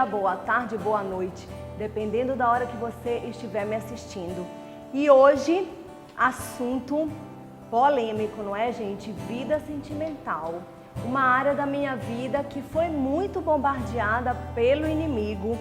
boa tarde, boa noite, dependendo da hora que você estiver me assistindo. E hoje, assunto polêmico, não é, gente? Vida sentimental. Uma área da minha vida que foi muito bombardeada pelo inimigo,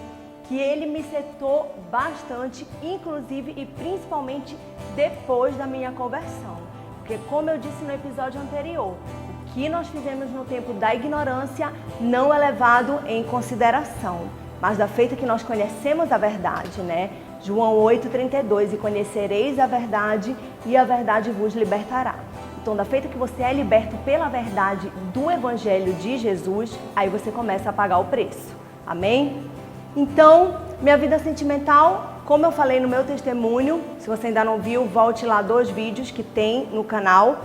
que ele me setou bastante, inclusive e principalmente depois da minha conversão. Porque, como eu disse no episódio anterior, o que nós fizemos no tempo da ignorância não é levado em consideração. Mas da feita que nós conhecemos a verdade, né? João 8,32, e conhecereis a verdade e a verdade vos libertará. Então, da feita que você é liberto pela verdade do Evangelho de Jesus, aí você começa a pagar o preço. Amém? Então, minha vida sentimental, como eu falei no meu testemunho, se você ainda não viu, volte lá 2 vídeos que tem no canal.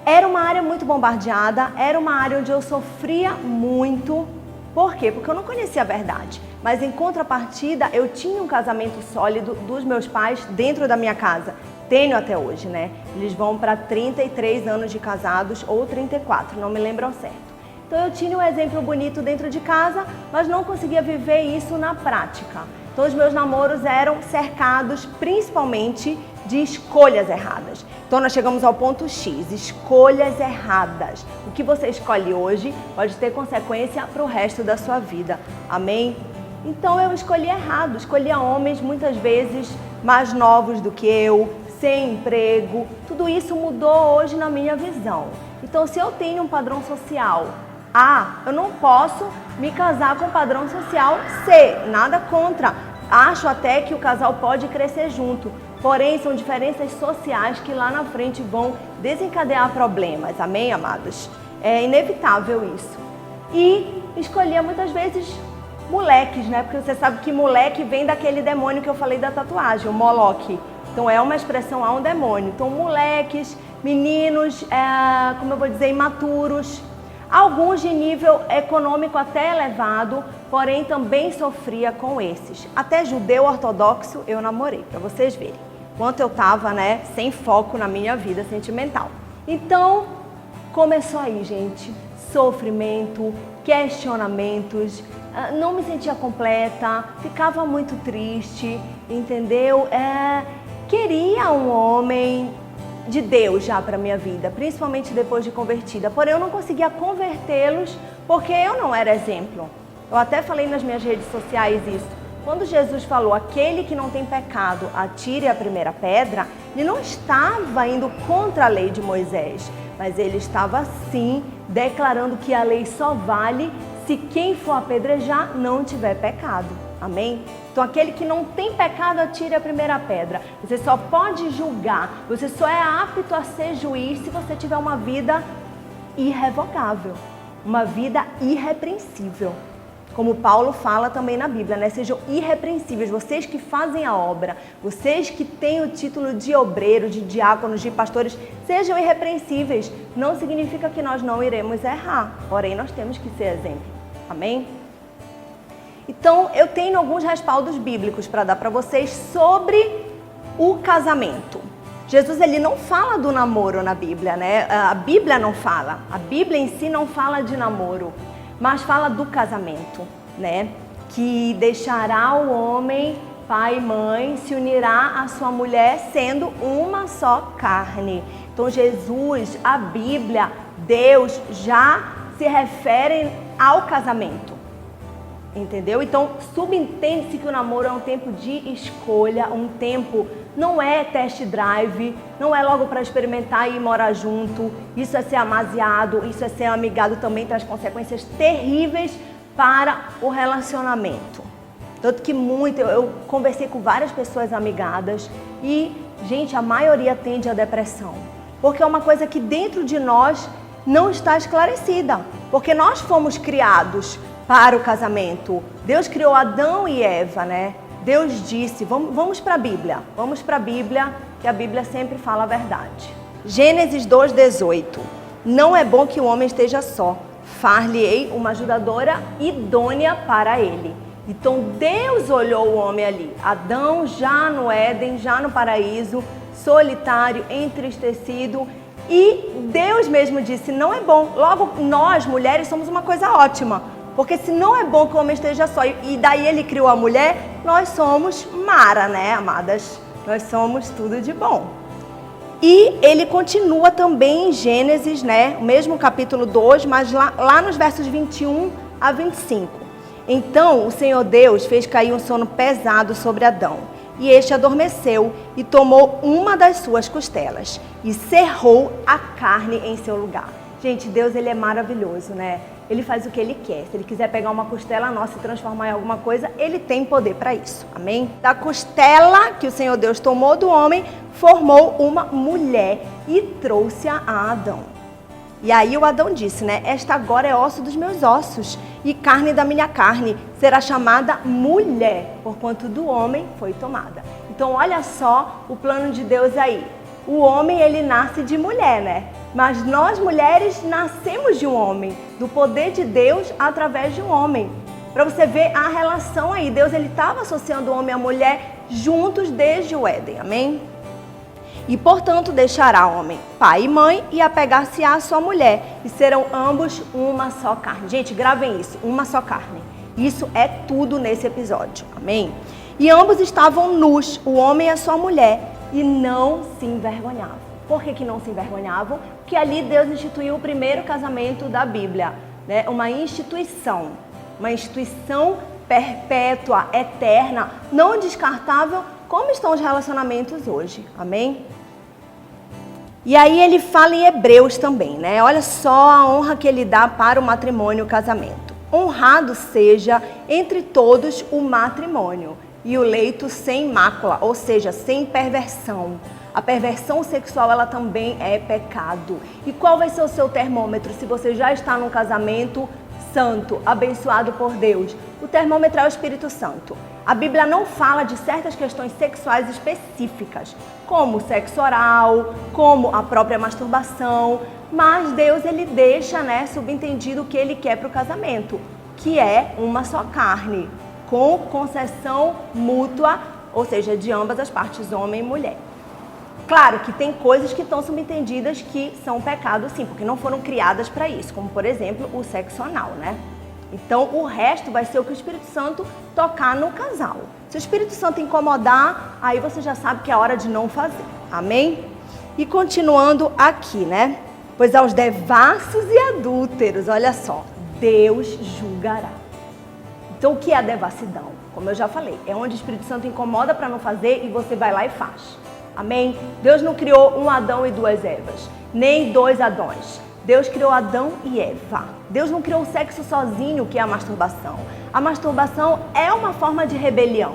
Era uma área muito bombardeada, era uma área onde eu sofria muito. Por quê? Porque eu não conhecia a verdade. Mas em contrapartida, eu tinha um casamento sólido dos meus pais dentro da minha casa. Tenho até hoje, né? Eles vão para 33 anos de casados ou 34, não me lembro ao certo. Então eu tinha um exemplo bonito dentro de casa, mas não conseguia viver isso na prática. Então os meus namoros eram cercados principalmente de escolhas erradas. Então nós chegamos ao ponto X, escolhas erradas. O que você escolhe hoje pode ter consequência para o resto da sua vida. Amém? Então eu escolhi errado, escolhia homens muitas vezes mais novos do que eu, sem emprego. Tudo isso mudou hoje na minha visão. Então se eu tenho um padrão social A, eu não posso me casar com o padrão social C, nada contra. Acho até que o casal pode crescer junto, porém são diferenças sociais que lá na frente vão desencadear problemas, amém, amados? É inevitável isso. E escolhia muitas vezes moleques, né? Porque você sabe que moleque vem daquele demônio que eu falei da tatuagem, o Moloque. Então é uma expressão a um demônio. Então moleques, meninos, como eu vou dizer, imaturos. Alguns de nível econômico até elevado, porém também sofria com esses. Até judeu ortodoxo eu namorei, para vocês verem quanto eu estava, né, sem foco na minha vida sentimental. Então, começou aí, gente, sofrimento, questionamentos, não me sentia completa, ficava muito triste, entendeu? Queria um homem de Deus já para minha vida, principalmente depois de convertida, porém eu não conseguia convertê-los porque eu não era exemplo. Eu até falei nas minhas redes sociais isso. Quando Jesus falou, aquele que não tem pecado, atire a primeira pedra, ele não estava indo contra a lei de Moisés, mas ele estava sim declarando que a lei só vale se quem for apedrejar não tiver pecado. Amém? Então aquele que não tem pecado, atire a primeira pedra. Você só pode julgar, você só é apto a ser juiz se você tiver uma vida irrevogável, uma vida irrepreensível. Como Paulo fala também na Bíblia, né? Sejam irrepreensíveis, vocês que fazem a obra, vocês que têm o título de obreiros, de diáconos, de pastores, sejam irrepreensíveis. Não significa que nós não iremos errar, porém nós temos que ser exemplo. Amém? Então, eu tenho alguns respaldos bíblicos para dar para vocês sobre o casamento. Jesus, ele não fala do namoro na Bíblia, né? A Bíblia não fala. A Bíblia em si não fala de namoro, mas fala do casamento, né? Que deixará o homem, pai e mãe, se unirá à sua mulher, sendo uma só carne. Então, Jesus, a Bíblia, Deus já se referem ao casamento. Entendeu? Então, subentende-se que o namoro é um tempo de escolha, um tempo, não é test drive, não é logo para experimentar e morar junto. Isso é ser amasiado, isso é ser amigado, também traz consequências terríveis para o relacionamento. Tanto que eu conversei com várias pessoas amigadas e, gente, a maioria tende à depressão. Porque é uma coisa que dentro de nós não está esclarecida. Porque nós fomos criados para o casamento. Deus criou Adão e Eva, né? Deus disse, vamos para a Bíblia, que a Bíblia sempre fala a verdade. Gênesis 2,18. Não é bom que o homem esteja só, far-lhe-ei uma ajudadora idônea para ele. Então Deus olhou o homem ali, Adão já no Éden, já no paraíso, solitário, entristecido, e Deus mesmo disse, não é bom. Logo, nós mulheres somos uma coisa ótima, Porque se não é bom que o homem esteja só, e daí ele criou a mulher, nós somos Mara, né, amadas? Nós somos tudo de bom. E ele continua também em Gênesis, né, o mesmo capítulo 2, mas lá nos versos 21 a 25. Então o Senhor Deus fez cair um sono pesado sobre Adão, e este adormeceu e tomou uma das suas costelas e cerrou a carne em seu lugar. Gente, Deus, ele é maravilhoso, né? Ele faz o que ele quer. Se ele quiser pegar uma costela nossa e transformar em alguma coisa, ele tem poder para isso. Amém? Da costela que o Senhor Deus tomou do homem, formou uma mulher e trouxe-a a Adão. E aí o Adão disse, né? Esta agora é osso dos meus ossos e carne da minha carne. Será chamada mulher, porquanto do homem foi tomada. Então olha só o plano de Deus aí. O homem, ele nasce de mulher, né? Mas nós mulheres nascemos de um homem, do poder de Deus através de um homem. Para você ver a relação aí, Deus ele estava associando o homem e a mulher juntos desde o Éden, amém? E portanto deixará o homem pai e mãe e apegar-se-á à sua mulher, e serão ambos uma só carne. Gente, gravem isso, uma só carne. Isso é tudo nesse episódio, amém? E ambos estavam nus, o homem e a sua mulher, e não se envergonhavam. Por que não se envergonhavam? Porque ali Deus instituiu o primeiro casamento da Bíblia, né? Uma instituição perpétua, eterna, não descartável, como estão os relacionamentos hoje, amém? E aí ele fala em Hebreus também, né? Olha só a honra que ele dá para o matrimônio e o casamento. Honrado seja entre todos o matrimônio e o leito sem mácula, ou seja, sem perversão. A perversão sexual, ela também é pecado. E qual vai ser o seu termômetro se você já está num casamento santo, abençoado por Deus? O termômetro é o Espírito Santo. A Bíblia não fala de certas questões sexuais específicas, como sexo oral, como a própria masturbação, mas Deus ele deixa, né, subentendido o que ele quer para o casamento, que é uma só carne, com concessão mútua, ou seja, de ambas as partes, homem e mulher. Claro que tem coisas que estão subentendidas que são pecado sim, porque não foram criadas para isso, como por exemplo o sexo anal, né? Então o resto vai ser o que o Espírito Santo tocar no casal. Se o Espírito Santo incomodar, aí você já sabe que é hora de não fazer, amém? E continuando aqui, né? Pois aos devassos e adúlteros, olha só, Deus julgará. Então o que é a devassidão? Como eu já falei, é onde o Espírito Santo incomoda para não fazer e você vai lá e faz. Amém? Deus não criou um Adão e duas Evas, nem dois Adões. Deus criou Adão e Eva. Deus não criou o sexo sozinho, que é a masturbação. A masturbação é uma forma de rebelião.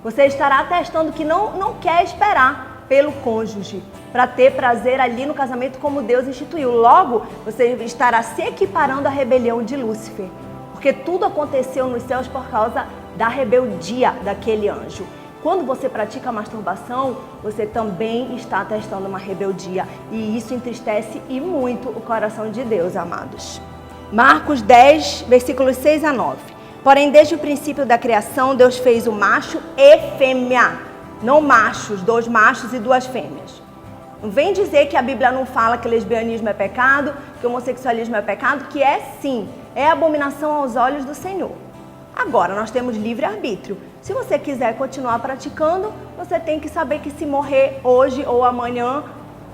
Você estará testando que não quer esperar pelo cônjuge para ter prazer ali no casamento como Deus instituiu. Logo, você estará se equiparando à rebelião de Lúcifer. Porque tudo aconteceu nos céus por causa da rebeldia daquele anjo. Quando você pratica a masturbação, você também está testando uma rebeldia. E isso entristece e muito o coração de Deus, amados. Marcos 10, versículos 6 a 9. Porém, desde o princípio da criação, Deus fez o macho e fêmea. Não machos, dois machos e duas fêmeas. Não vem dizer que a Bíblia não fala que lesbianismo é pecado, que homossexualismo é pecado, que é sim, é abominação aos olhos do Senhor. Agora, nós temos livre-arbítrio. Se você quiser continuar praticando, você tem que saber que se morrer hoje ou amanhã,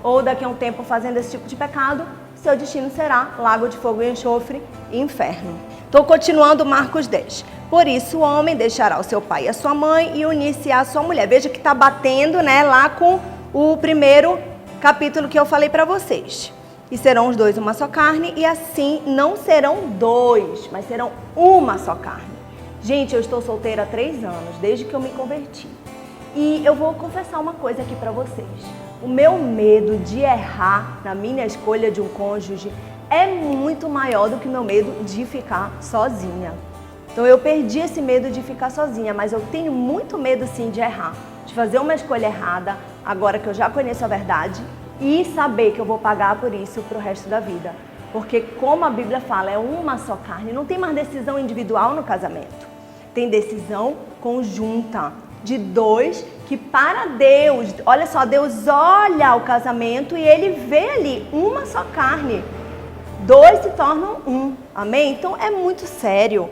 ou daqui a um tempo fazendo esse tipo de pecado, seu destino será lago de fogo e enxofre e inferno. Estou continuando Marcos 10. Por isso o homem deixará o seu pai e a sua mãe e unir-se à sua mulher. Veja que está batendo, né, lá com o primeiro capítulo que eu falei para vocês. E serão os dois uma só carne, e assim não serão dois, mas serão uma só carne. Gente, eu estou solteira há 3 anos, desde que eu me converti. E eu vou confessar uma coisa aqui para vocês. O meu medo de errar na minha escolha de um cônjuge é muito maior do que o meu medo de ficar sozinha. Então eu perdi esse medo de ficar sozinha, mas eu tenho muito medo sim de errar, de fazer uma escolha errada, agora que eu já conheço a verdade, e saber que eu vou pagar por isso pro resto da vida. Porque como a Bíblia fala, é uma só carne, não tem mais decisão individual no casamento. Tem decisão conjunta de dois que para Deus, olha só, Deus olha o casamento e ele vê ali uma só carne. dois se tornam um, amém? Então é muito sério.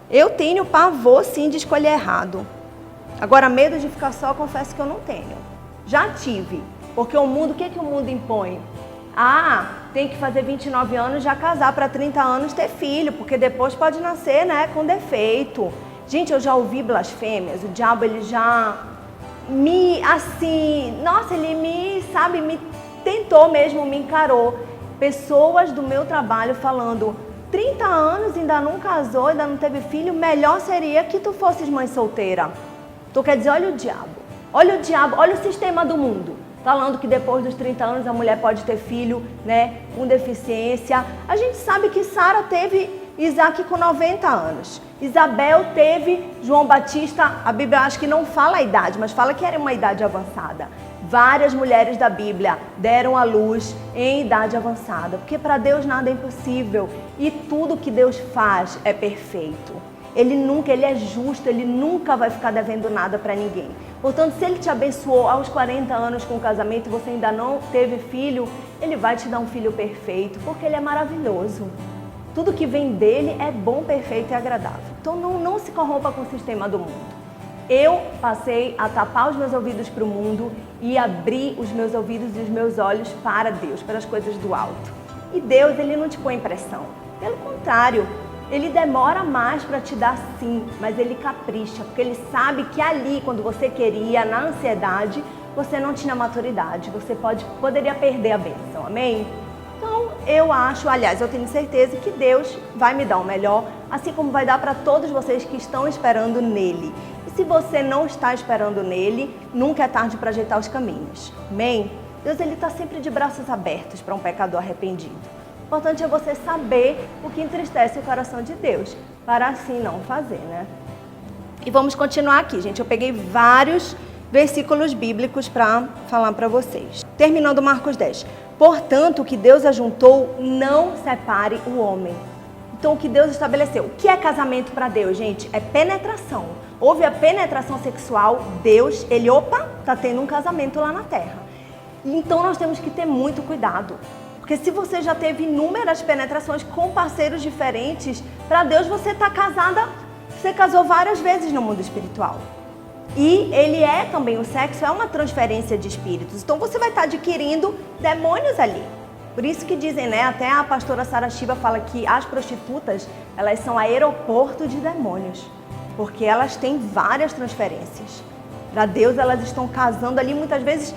Eu tenho pavor sim de escolher errado. Agora, medo de ficar só, confesso que eu não tenho. Já tive, porque o mundo, o que o mundo impõe? Tem que fazer 29 anos, já casar, para 30 anos ter filho, porque depois pode nascer, né, com defeito. Gente, eu já ouvi blasfêmias, o diabo, ele já me tentou mesmo, me encarou. Pessoas do meu trabalho falando, 30 anos, ainda não casou, ainda não teve filho, melhor seria que tu fosses mãe solteira. Então quer dizer, olha o diabo, olha o sistema do mundo. Falando que depois dos 30 anos a mulher pode ter filho, né, com deficiência. A gente sabe que Sara teve Isaac com 90 anos. Isabel teve João Batista, a Bíblia acho que não fala a idade, mas fala que era uma idade avançada. Várias mulheres da Bíblia deram à luz em idade avançada, porque para Deus nada é impossível e tudo que Deus faz é perfeito. Ele é justo, ele nunca vai ficar devendo nada para ninguém. Portanto, se ele te abençoou aos 40 anos com o casamento e você ainda não teve filho, ele vai te dar um filho perfeito, porque ele é maravilhoso. Tudo que vem dele é bom, perfeito e agradável. Então não se corrompa com o sistema do mundo. Eu passei a tapar os meus ouvidos para o mundo e abrir os meus ouvidos e os meus olhos para Deus, para as coisas do alto. E Deus, ele não te põe pressão. Pelo contrário, ele demora mais para te dar sim, mas ele capricha, porque ele sabe que ali, quando você queria, na ansiedade, você não tinha maturidade, você poderia perder a bênção, amém? Então, eu tenho certeza que Deus vai me dar o melhor, assim como vai dar para todos vocês que estão esperando nele. E se você não está esperando nele, nunca é tarde para ajeitar os caminhos, amém? Deus, ele está sempre de braços abertos para um pecador arrependido. O importante é você saber o que entristece o coração de Deus, para assim não fazer, né? E vamos continuar aqui, gente. Eu peguei vários versículos bíblicos para falar para vocês. Terminando Marcos 10. Portanto, o que Deus ajuntou, não separe o homem. Então, o que Deus estabeleceu. O que é casamento para Deus, gente? É penetração. Houve a penetração sexual, Deus, tá tendo um casamento lá na terra. Então, nós temos que ter muito cuidado. Porque se você já teve inúmeras penetrações com parceiros diferentes, para Deus você está casada, você casou várias vezes no mundo espiritual. E o sexo é uma transferência de espíritos. Então você vai estar adquirindo demônios ali. Por isso que dizem, né, até a pastora Sara Shiva fala que as prostitutas, elas são aeroporto de demônios. Porque elas têm várias transferências. Para Deus elas estão casando ali, muitas vezes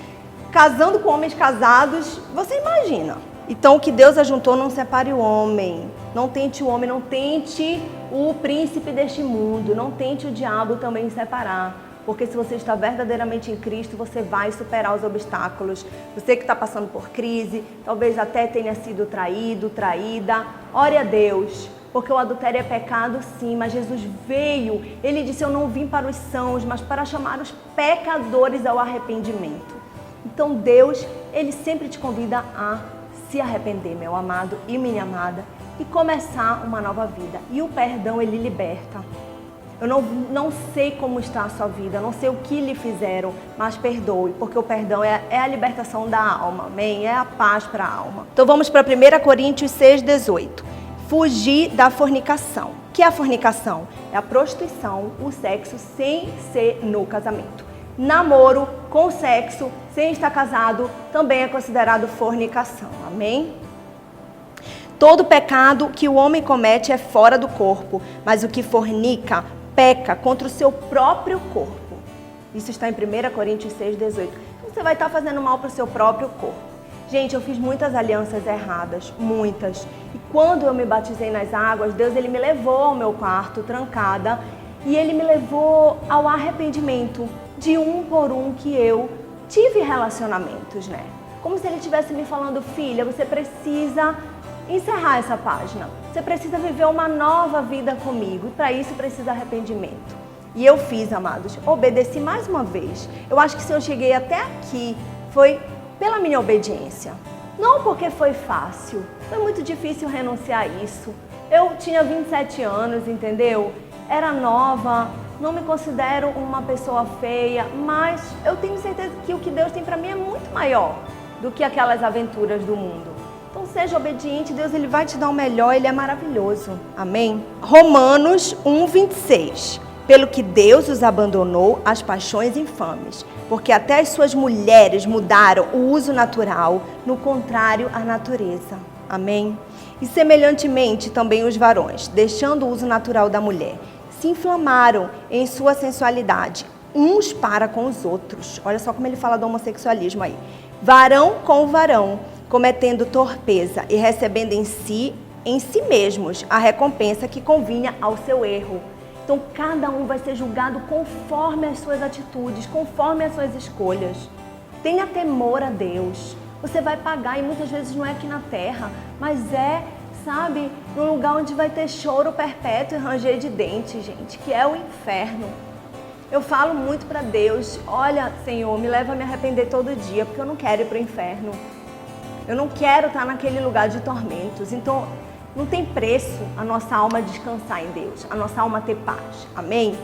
casando com homens casados, você imagina. Então, o que Deus ajuntou, não separe o homem. Não tente o homem, não tente o príncipe deste mundo. Não tente o diabo também separar. Porque se você está verdadeiramente em Cristo, você vai superar os obstáculos. Você que está passando por crise, talvez até tenha sido traído, traída. Ore a Deus. Porque o adultério é pecado, sim, mas Jesus veio. Ele disse, eu não vim para os sãos, mas para chamar os pecadores ao arrependimento. Então, Deus, ele sempre te convida a se arrepender, meu amado e minha amada, e começar uma nova vida. E o perdão, ele liberta. Eu não sei como está a sua vida, não sei o que lhe fizeram, mas perdoe, porque o perdão é a libertação da alma, amém? É a paz para a alma. Então vamos para 1 Coríntios 6,18. Fugir da fornicação. O que é a fornicação? É a prostituição, o sexo sem ser no casamento. Namoro com sexo, sem estar casado, também é considerado fornicação, amém? Todo pecado que o homem comete é fora do corpo, mas o que fornica, peca contra o seu próprio corpo. Isso está em 1 Coríntios 6,18. Então você vai estar fazendo mal para o seu próprio corpo. Gente, eu fiz muitas alianças erradas, muitas. E quando eu me batizei nas águas, Deus, ele me levou ao meu quarto, trancada, e ele me levou ao arrependimento de um por um que eu tive relacionamentos, né? Como se ele estivesse me falando, filha, você precisa encerrar essa página. Você precisa viver uma nova vida comigo. E para isso precisa arrependimento. E eu fiz, amados. Obedeci mais uma vez. Eu acho que se eu cheguei até aqui, foi pela minha obediência. Não porque foi fácil. Foi muito difícil renunciar a isso. Eu tinha 27 anos, entendeu? Era nova. Não me considero uma pessoa feia, mas eu tenho certeza que o que Deus tem para mim é muito maior do que aquelas aventuras do mundo. Então seja obediente, Deus ele vai te dar o melhor, ele é maravilhoso. Amém? Romanos 1:26. Pelo que Deus os abandonou às paixões infames, porque até as suas mulheres mudaram o uso natural, no contrário à natureza. Amém? E semelhantemente também os varões, deixando o uso natural da mulher, se inflamaram em sua sensualidade, uns para com os outros. Olha só como ele fala do homossexualismo aí. Varão com varão, cometendo torpeza e recebendo em si mesmos a recompensa que convinha ao seu erro. Então, cada um vai ser julgado conforme as suas atitudes, conforme as suas escolhas. Tenha temor a Deus. Você vai pagar, e muitas vezes não é aqui na terra, mas é, sabe, num lugar onde vai ter choro perpétuo e ranger de dentes, gente, que é o inferno. Eu falo muito para Deus, olha, Senhor, me leva a me arrepender todo dia, porque eu não quero ir para o inferno. Eu não quero estar naquele lugar de tormentos. Então, não tem preço a nossa alma descansar em Deus, a nossa alma ter paz. Amém?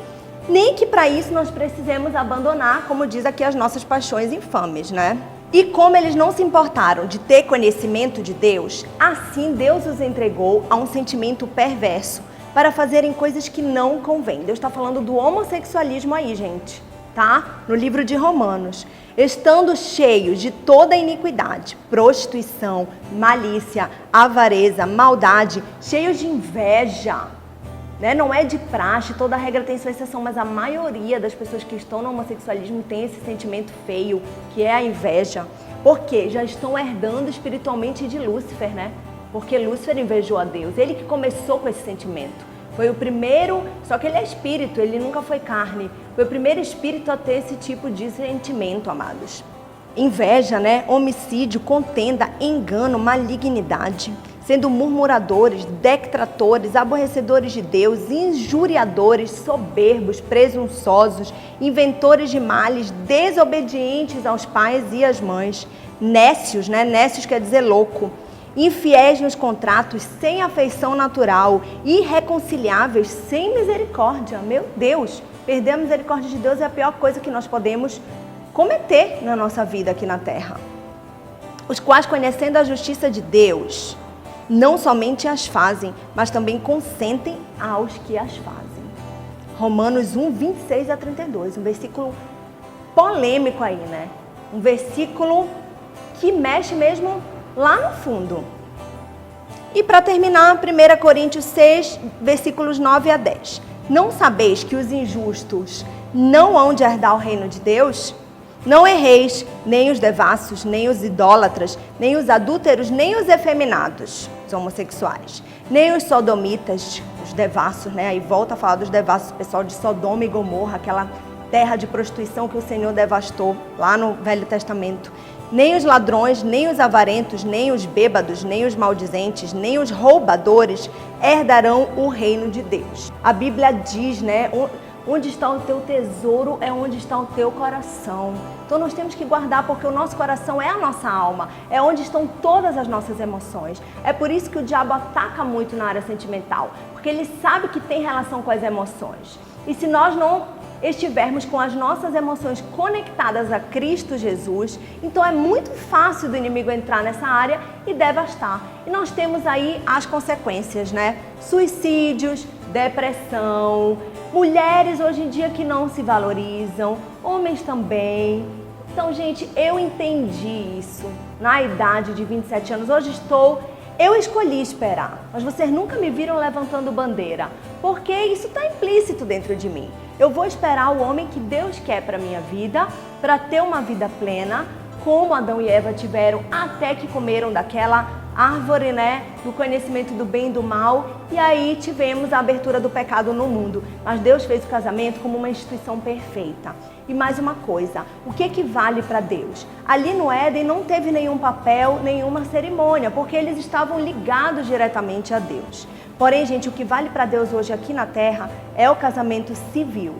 Nem que para isso nós precisemos abandonar, como diz aqui, as nossas paixões infames, né? E como eles não se importaram de ter conhecimento de Deus, assim Deus os entregou a um sentimento perverso para fazerem coisas que não convêm. Deus está falando do homossexualismo aí, gente, tá? No livro de Romanos. Estando cheios de toda iniquidade, prostituição, malícia, avareza, maldade, cheios de inveja, né? Não é de praxe, toda regra tem sua exceção, mas a maioria das pessoas que estão no homossexualismo tem esse sentimento feio, que é a inveja. Porque já estão herdando espiritualmente de Lúcifer, né? Porque Lúcifer invejou a Deus, ele que começou com esse sentimento. Foi o primeiro, só que ele é espírito, ele nunca foi carne. Foi o primeiro espírito a ter esse tipo de sentimento, amados. Inveja, né? Homicídio, contenda, engano, malignidade. Sendo murmuradores, detratores, aborrecedores de Deus, injuriadores, soberbos, presunçosos, inventores de males, desobedientes aos pais e às mães. Nécios, né? Nécios quer dizer louco. Infiéis nos contratos, sem afeição natural, irreconciliáveis, sem misericórdia. Meu Deus, perder a misericórdia de Deus é a pior coisa que nós podemos cometer na nossa vida aqui na terra. Os quais, conhecendo a justiça de Deus, não somente as fazem, mas também consentem aos que as fazem. Romanos 1:26-32, um versículo polêmico aí, né? Um versículo que mexe mesmo lá no fundo. E para terminar, 1 Coríntios 6, versículos 9-10. Não sabeis que os injustos não hão de herdar o reino de Deus? Não erreis, nem os devassos, nem os idólatras, nem os adúlteros, nem os efeminados, os homossexuais, nem os sodomitas, os devassos, né? Aí volta a falar dos devassos, pessoal de Sodoma e Gomorra, aquela terra de prostituição que o Senhor devastou lá no Velho Testamento. Nem os ladrões, nem os avarentos, nem os bêbados, nem os maldizentes, nem os roubadores herdarão o reino de Deus. A Bíblia diz, né? Onde está o teu tesouro é onde está o teu coração. Então nós temos que guardar, porque o nosso coração é a nossa alma, é onde estão todas as nossas emoções. É por isso que o diabo ataca muito na área sentimental, porque ele sabe que tem relação com as emoções. E se nós não estivermos com as nossas emoções conectadas a Cristo Jesus, então é muito fácil do inimigo entrar nessa área e devastar. E nós temos aí as consequências, né? Suicídios, depressão, mulheres hoje em dia que não se valorizam, homens também. Então, gente, eu entendi isso na idade de 27 anos. Hoje eu escolhi esperar, mas vocês nunca me viram levantando bandeira, porque isso está implícito dentro de mim. Eu vou esperar o homem que Deus quer para a minha vida, para ter uma vida plena, como Adão e Eva tiveram até que comeram daquela árvore, né, do conhecimento do bem e do mal, e aí tivemos a abertura do pecado no mundo. Mas Deus fez o casamento como uma instituição perfeita. E mais uma coisa, o que vale para Deus? Ali no Éden não teve nenhum papel, nenhuma cerimônia, porque eles estavam ligados diretamente a Deus. Porém, gente, o que vale para Deus hoje aqui na Terra é o casamento civil.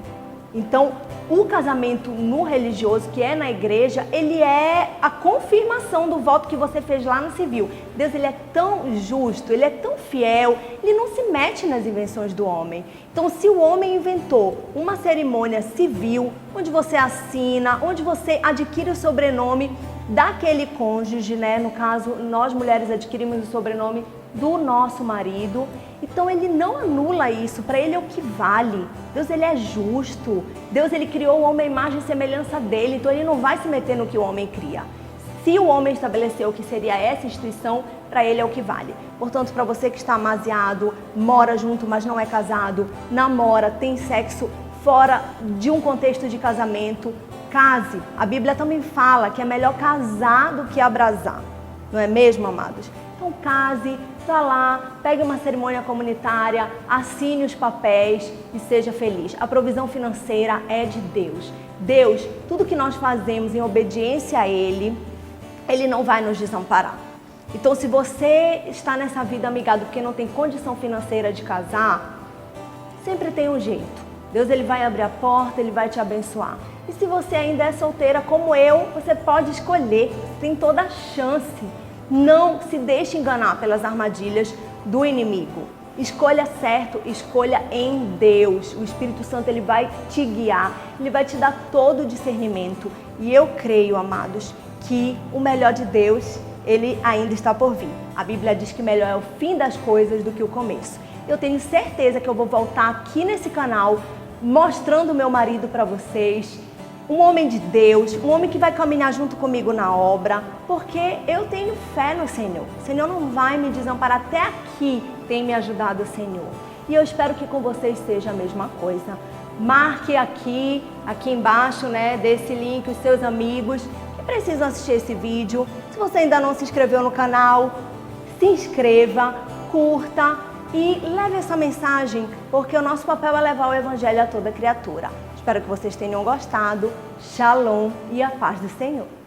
Então, o casamento no religioso, que é na igreja, ele é a confirmação do voto que você fez lá no civil. Deus, ele é tão justo, ele é tão fiel, ele não se mete nas invenções do homem. Então, se o homem inventou uma cerimônia civil, onde você assina, onde você adquire o sobrenome, daquele cônjuge, né? No caso, nós mulheres adquirimos o sobrenome do nosso marido. Então ele não anula isso, para ele é o que vale. Deus, ele é justo. Deus, ele criou o homem à imagem e semelhança dele, então ele não vai se meter no que o homem cria. Se o homem estabeleceu que seria essa instituição, para ele é o que vale. Portanto, para você que está amasiado, mora junto, mas não é casado, namora, tem sexo fora de um contexto de casamento, case. A Bíblia também fala que é melhor casar do que abrasar. Não é mesmo, amados? Então case, vá lá, pegue uma cerimônia comunitária, assine os papéis e seja feliz. A provisão financeira é de Deus. Deus, tudo que nós fazemos em obediência a Ele, Ele não vai nos desamparar. Então, se você está nessa vida amigado porque não tem condição financeira de casar, sempre tem um jeito. Deus, ele vai abrir a porta, ele vai te abençoar. E se você ainda é solteira como eu, você pode escolher, tem toda a chance. Não se deixe enganar pelas armadilhas do inimigo. Escolha certo, escolha em Deus. O Espírito Santo, ele vai te guiar, ele vai te dar todo o discernimento. E eu creio, amados, que o melhor de Deus, ele ainda está por vir. A Bíblia diz que melhor é o fim das coisas do que o começo. Eu tenho certeza que eu vou voltar aqui nesse canal mostrando o meu marido para vocês, um homem de Deus, um homem que vai caminhar junto comigo na obra, porque eu tenho fé no Senhor. O Senhor não vai me desamparar. Até aqui tem me ajudado o Senhor. E eu espero que com vocês seja a mesma coisa. Marque aqui embaixo, né, desse link, os seus amigos que precisam assistir esse vídeo. Se você ainda não se inscreveu no canal, se inscreva, curta e leve essa mensagem, porque o nosso papel é levar o Evangelho a toda criatura. Espero que vocês tenham gostado. Shalom e a paz do Senhor.